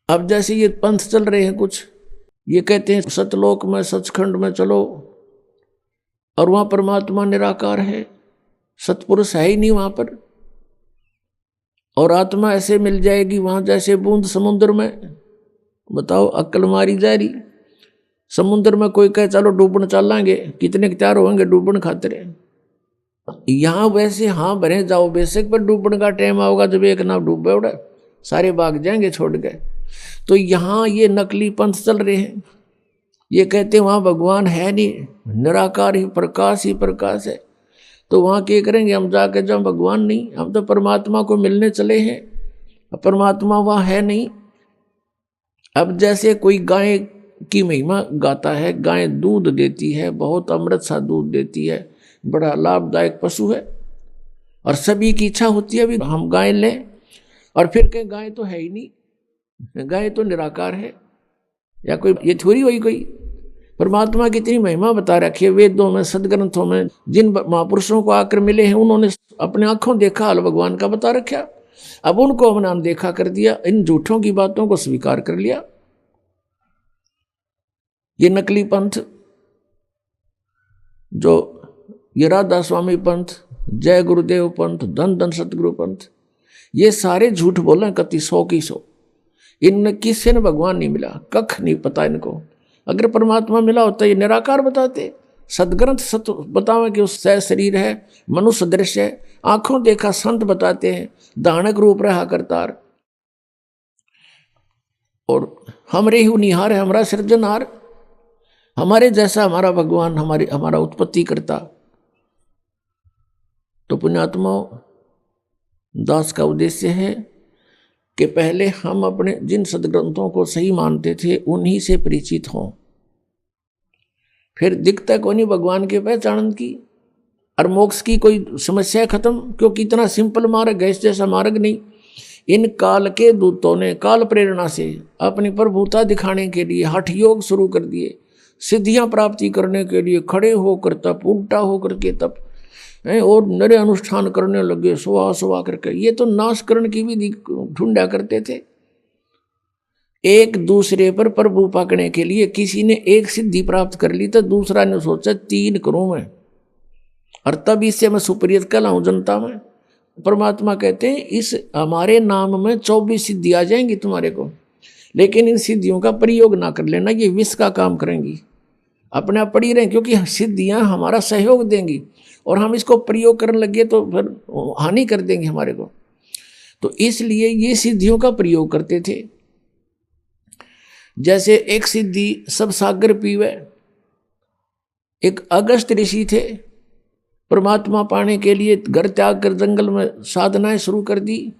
अब जैसे ये पंथ चल रहे हैं कुछ, ये कहते हैं सतलोक में सचखंड में चलो और वहां परमात्मा निराकार है, सतपुरुष है ही नहीं वहां पर, और आत्मा ऐसे मिल जाएगी वहां जैसे बूंद समुद्र में। बताओ, अक्ल मारी जा रही। समुद्र में कोई कहे चलो डूबन चलेंगे, कितने तैयार होंगे डूबन खातिर। यहां वैसे हाँ भरे जाओ बेशक, पर डूबन का टाइम आओगा जब एक नाव डूबे उड़ा सारे भाग जाएंगे छोड़ के। तो यहाँ ये नकली पंथ चल रहे हैं, ये कहते हैं वहां भगवान है नहीं, निराकार ही प्रकाश है। तो वहां क्या करेंगे हम जाके, जब भगवान नहीं, हम तो परमात्मा को मिलने चले हैं, परमात्मा वहां है नहीं। अब जैसे कोई गाय की महिमा गाता है, गाय दूध देती है, बहुत अमृत सा दूध देती है, बड़ा लाभदायक पशु है, और सभी की इच्छा होती है भी हम गाय लें, और फिर कहें गाय तो है ही नहीं, गाय तो निराकार है, या कोई ये थोड़ी हुई कोई। परमात्मा की इतनी महिमा बता रखी है वेदों में, सदग्रंथों में, जिन महापुरुषों को आकर मिले हैं उन्होंने अपने आंखों देखा हाल भगवान का बता रखा। अब उनको हमने अनदेखा कर दिया, इन झूठों की बातों को स्वीकार कर लिया। ये नकली पंथ, जो ये राधा स्वामी पंथ, जय गुरुदेव पंथ, धन धन सतगुरु पंथ, ये सारे झूठ बोले कति 100 की 100। इनमें किसी ने भगवान नहीं मिला, कख नहीं पता इनको। अगर परमात्मा मिला होता ये निराकार बताते। सदग्रंथ सत बतावे कि उस सह शरीर है, मनुष्य दृश्य है, आंखों देखा संत बताते हैं, दानक रूप रहा करतार, और हमरे ही निहार है, हमारा सृजनहार, हमारे जैसा हमारा भगवान, हमारा उत्पत्ति करता। तो पुण्यात्माओं, दास का उद्देश्य है कि पहले हम अपने जिन सदग्रंथों को सही मानते थे उन्हीं से परिचित हों, फिर दिखता को नहीं भगवान के पहचान की, और मोक्ष की कोई समस्या खत्म, क्योंकि इतना सिंपल मार्ग है, इस जैसा मार्ग नहीं। इन काल के दूतों ने काल प्रेरणा से अपनी प्रभुता दिखाने के लिए हठ योग शुरू कर दिए, सिद्धियां प्राप्ति करने के लिए खड़े होकर तप, उल्टा होकर के तप, और नरे अनुष्ठान करने लगे सुहा करके। ये तो नाशकरण की भी ढूंढा करते थे। एक दूसरे पर प्रभु पाकने के लिए किसी ने एक सिद्धि प्राप्त कर ली तो दूसरा ने सोचा 3 करूं मैं, और तब इससे मैं सुपरियत कहलाऊं जनता में। परमात्मा कहते हैं इस हमारे नाम में 24 सिद्धि आ जाएंगी तुम्हारे को, लेकिन इन सिद्धियों का प्रयोग ना कर लेना, ये विष का काम करेंगी। अपने आप पड़ी रहें, क्योंकि सिद्धियां हमारा सहयोग देंगी, और हम इसको प्रयोग करने लगे तो फिर हानि कर देंगे हमारे को। तो इसलिए ये सिद्धियों का प्रयोग करते थे। जैसे एक सिद्धि सब सागर पीवे, एक अगस्त ऋषि थे, परमात्मा पाने के लिए घर त्याग कर जंगल में साधनाएं शुरू कर दी।